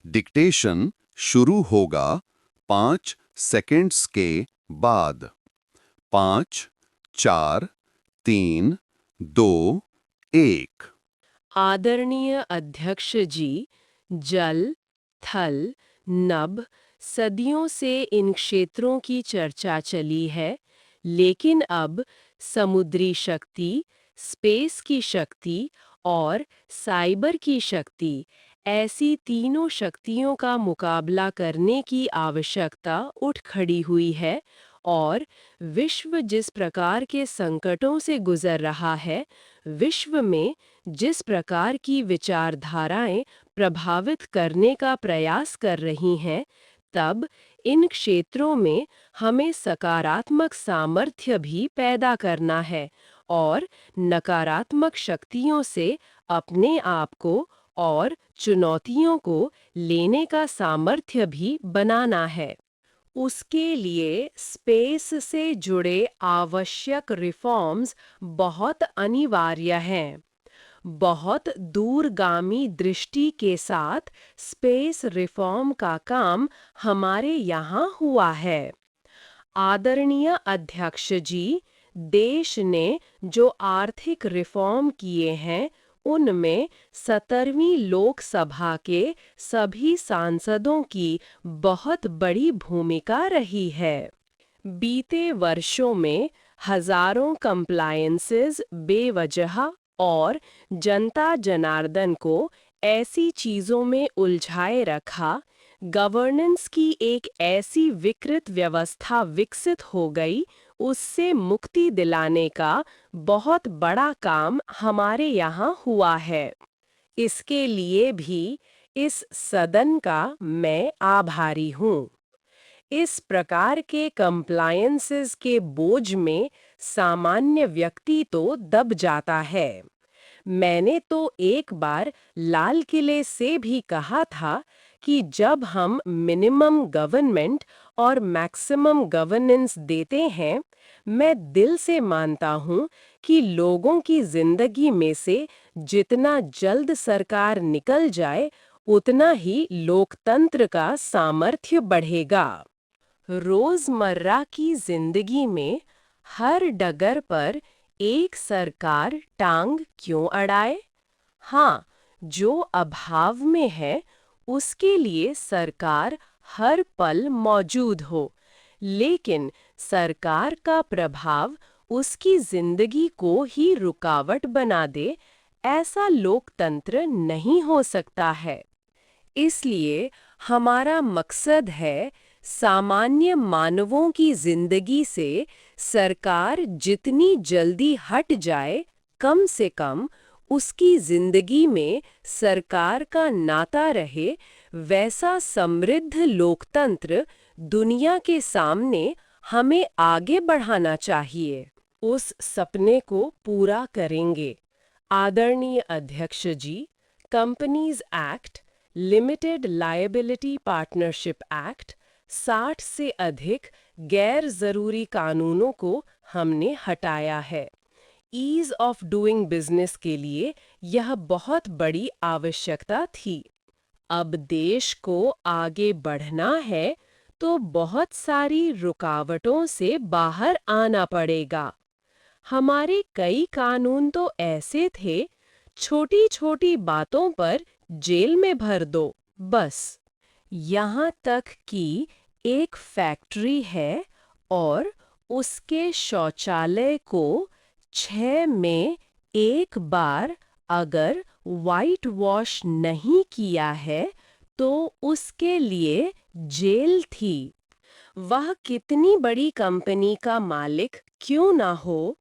Dictation शुरू होगा 5 seconds के बाद। 5, 4, 3, 2, 1। आदरणीय अध्यक्ष जी, जल, थल, नभ सदियों से इन क्षेत्रों की चर्चा चली है, लेकिन अब समुद्री शक्ति, स्पेस की शक्ति और साइबर की शक्ति, ऐसी तीनों शक्तियों का मुकाबला करने की आवश्यकता उठ खड़ी हुई है और विश्व जिस प्रकार के संकटों से गुजर रहा है, विश्व में जिस प्रकार की विचारधाराएं प्रभावित करने का प्रयास कर रही हैं, तब इन क्षेत्रों में हमें सकारात्मक सामर्थ्य भी पैदा करना है और नकारात्मक शक्तियों से अपने आप को और चुनौतियों को लेने का सामर्थ्य भी बनाना है। उसके लिए स्पेस से जुड़े आवश्यक रिफॉर्म्स बहुत अनिवार्य हैं। बहुत दूरगामी दृष्टि के साथ स्पेस रिफॉर्म का काम हमारे यहाँ हुआ है। आदरणीय अध्यक्ष जी, देश ने जो आर्थिक रिफॉर्म किए हैं, उनमें 17वीं लोकसभा के सभी सांसदों की बहुत बड़ी भूमिका रही है। बीते वर्षों में हजारों कंप्लायंसेस बेवजह और जनता जनार्दन को ऐसी चीजों में उलझाए रखा, गवर्नेंस की एक ऐसी विकृत व्यवस्था विकसित हो गई, उससे मुक्ति दिलाने का बहुत बड़ा काम हमारे यहाँ हुआ है। इसके लिए भी इस सदन का मैं आभारी हूँ। इस प्रकार के कंप्लायंसेस के बोझ में सामान्य व्यक्ति तो दब जाता है। मैंने तो एक बार लाल किले से भी कहा था कि जब हम मिनिमम गवर्नमेंट और मैक्सिमम गवर्नेंस देते हैं, मैं दिल से मानता हूँ कि लोगों की जिंदगी में से जितना जल्द सरकार निकल जाए, उतना ही लोकतंत्र का सामर्थ्य बढ़ेगा। रोजमर्रा की जिंदगी में हर डगर पर एक सरकार टांग क्यों अड़ाए? हाँ, जो अभाव में है, उसके लिए सरकार हर पल मौजूद हो, लेकिन सरकार का प्रभाव उसकी जिंदगी को ही रुकावट बना दे, ऐसा लोकतंत्र नहीं हो सकता है। इसलिए हमारा मकसद है सामान्य मानवों की जिंदगी से सरकार जितनी जल्दी हट जाए, कम से कम उसकी जिंदगी में सरकार का नाता रहे, वैसा समृद्ध लोकतंत्र दुनिया के सामने हमें आगे बढ़ाना चाहिए। उस सपने को पूरा करेंगे। आदरणीय अध्यक्ष जी, companies act, limited liability partnership act, 60 से अधिक गैर जरूरी कानूनों को हमने हटाया है। ईज ऑफ डूइंग बिजनेस के लिए यह बहुत बड़ी आवश्यकता थी। अब देश को आगे बढ़ना है तो बहुत सारी रुकावटों से बाहर आना पड़ेगा। हमारे कई कानून तो ऐसे थे, छोटी छोटी बातों पर जेल में भर दो, बस। यहाँ तक कि एक फैक्ट्री है और उसके शौचालय को 6 में एक बार अगर वाइट वॉश नहीं किया है, तो उसके लिए जेल थी। वह कितनी बड़ी कंपनी का मालिक क्यों ना हो,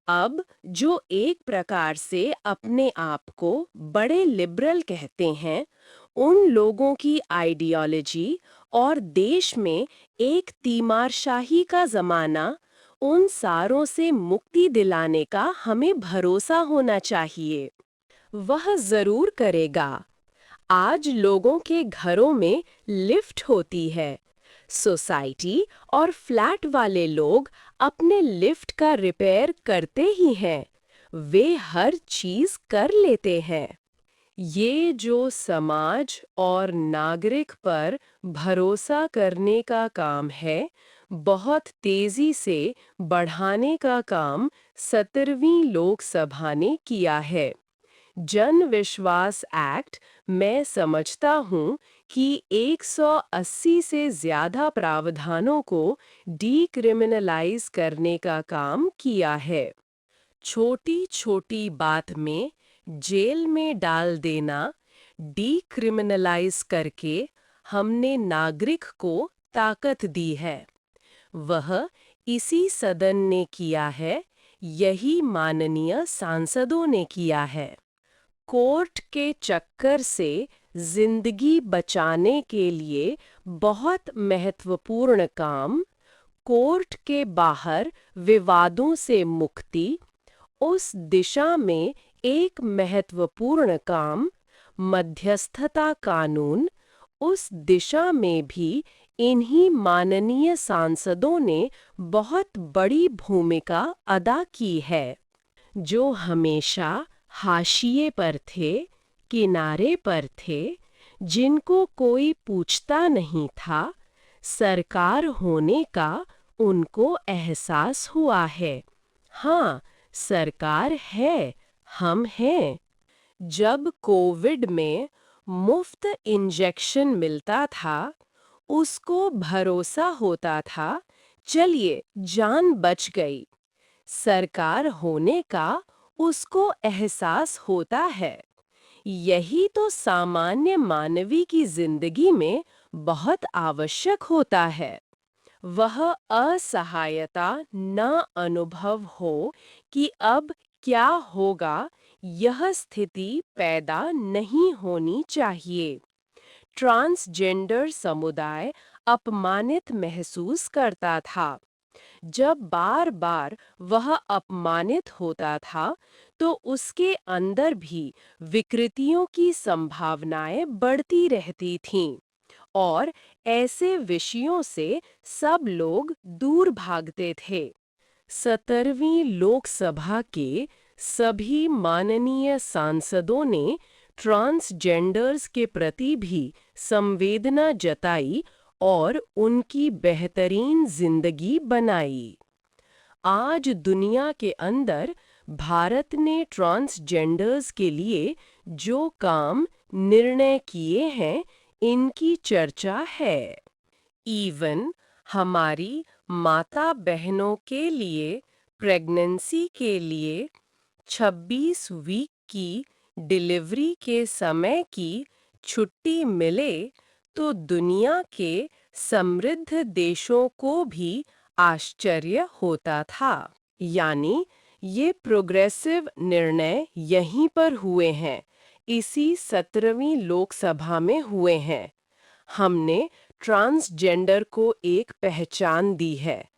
अब जो एक प्रकार से अपने आप को बड़े लिबरल कहते हैं, उन लोगों की आइडियोलॉजी और देश में एक तीमारशाही का जमाना, उन सारों से मुक्ति दिलाने का हमें भरोसा होना चाहिए। वह जरूर करेगा। आज लोगों के घरों में लिफ्ट होती है। सोसाइटी और फ्लैट वाले लोग अपने लिफ्ट का रिपेयर करते ही हैं। वे हर चीज कर लेते हैं। ये जो समाज और नागरिक पर भरोसा करने का काम है, बहुत तेजी से बढ़ाने का काम 17वीं लोकसभा ने किया है। जन विश्वास एक्ट, मैं समझता हूँ कि 180 से ज्यादा प्रावधानों को डीक्रिमिनलाइज करने का काम किया है। छोटी छोटी बात में जेल में डाल देना, डीक्रिमिनलाइज करके हमने नागरिक को ताकत दी है। वह इसी सदन ने किया है, यही माननीय सांसदों ने किया है। कोर्ट के चक्कर से जिंदगी बचाने के लिए बहुत महत्वपूर्ण काम, कोर्ट के बाहर विवादों से मुक्ति, उस दिशा में एक महत्वपूर्ण काम, मध्यस्थता कानून, उस दिशा में भी इन्हीं माननीय सांसदों ने बहुत बड़ी भूमिका अदा की है। जो हमेशा हाशिए पर थे, किनारे पर थे, जिनको कोई पूछता नहीं था, सरकार होने का उनको एहसास हुआ है। हाँ, सरकार है, हम हैं। जब कोविड में मुफ्त इंजेक्शन मिलता था, उसको भरोसा होता था, चलिए जान बच गई। सरकार होने का उसको एहसास होता है। यही तो सामान्य मानवी की जिंदगी में बहुत आवश्यक होता है। वह असहायता न अनुभव हो कि अब क्या होगा, यह स्थिति पैदा नहीं होनी चाहिए। ट्रांसजेंडर समुदाय अपमानित महसूस करता था। जब बार बार वह अपमानित होता था, तो उसके अंदर भी विकृतियों की संभावनाएं बढ़ती रहती थीं, और ऐसे विषयों से सब लोग दूर भागते थे। 17वीं लोकसभा के सभी माननीय सांसदों ने ट्रांसजेंडर्स के प्रति भी संवेदना जताई और उनकी बेहतरीन जिंदगी बनाई। आज दुनिया के अंदर भारत ने ट्रांसजेंडर्स के लिए जो काम, निर्णय किए हैं, इनकी चर्चा है। इवन हमारी माता बहनों के लिए प्रेगनेंसी के लिए 26 वीक की डिलीवरी के समय की छुट्टी मिले, तो दुनिया के समृद्ध देशों को भी आश्चर्य होता था। यानी ये प्रोग्रेसिव निर्णय यहीं पर हुए हैं, इसी 17वीं लोकसभा में हुए हैं। हमने ट्रांसजेंडर को एक पहचान दी है।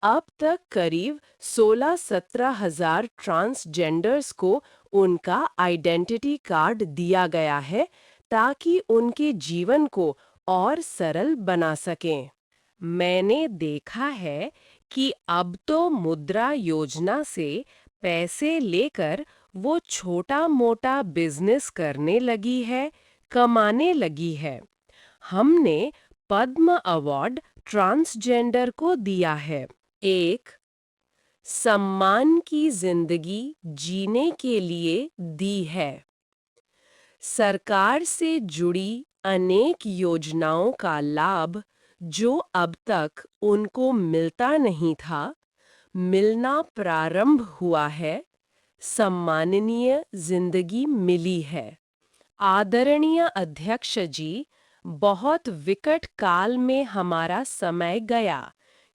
अब तक करीब 16-17 हजार ट्रांसजेंडर्स को उनका आइडेंटिटी कार्ड दिया गया है, ताकि उनके जीवन को और सरल बना सकें। मैंने देखा है कि अब तो मुद्रा योजना से पैसे लेकर वो छोटा मोटा बिजनेस करने लगी है, कमाने लगी है। हमने पद्म अवार्ड ट्रांसजेंडर को दिया है, एक सम्मान की जिंदगी जीने के लिए दी है। सरकार से जुड़ी अनेक योजनाओं का लाभ जो अब तक उनको मिलता नहीं था, मिलना प्रारंभ हुआ है। सम्माननीय जिंदगी मिली है। आदरणीय अध्यक्ष जी, बहुत विकट काल में हमारा समय गया,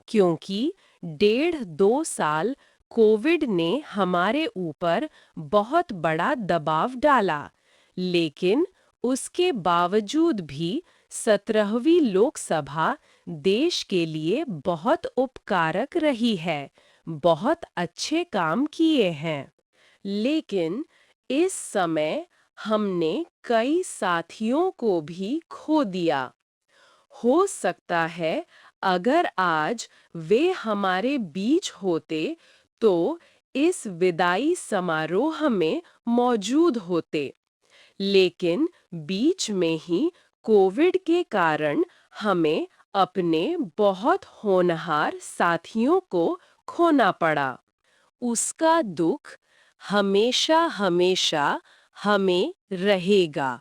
क्योंकि 1.5-2 साल कोविड ने हमारे ऊपर बहुत बड़ा दबाव डाला। लेकिन उसके बावजूद भी 17वीं लोकसभा देश के लिए बहुत उपकारक रही है, बहुत अच्छे काम किए हैं। लेकिन इस समय हमने कई साथियों को भी खो दिया। हो सकता है अगर आज वे हमारे बीच होते, तो इस विदाई समारोह में मौजूद होते। लेकिन बीच में ही कोविड के कारण हमें अपने बहुत होनहार साथियों को खोना पड़ा। उसका दुख हमेशा हमेशा हमें रहेगा।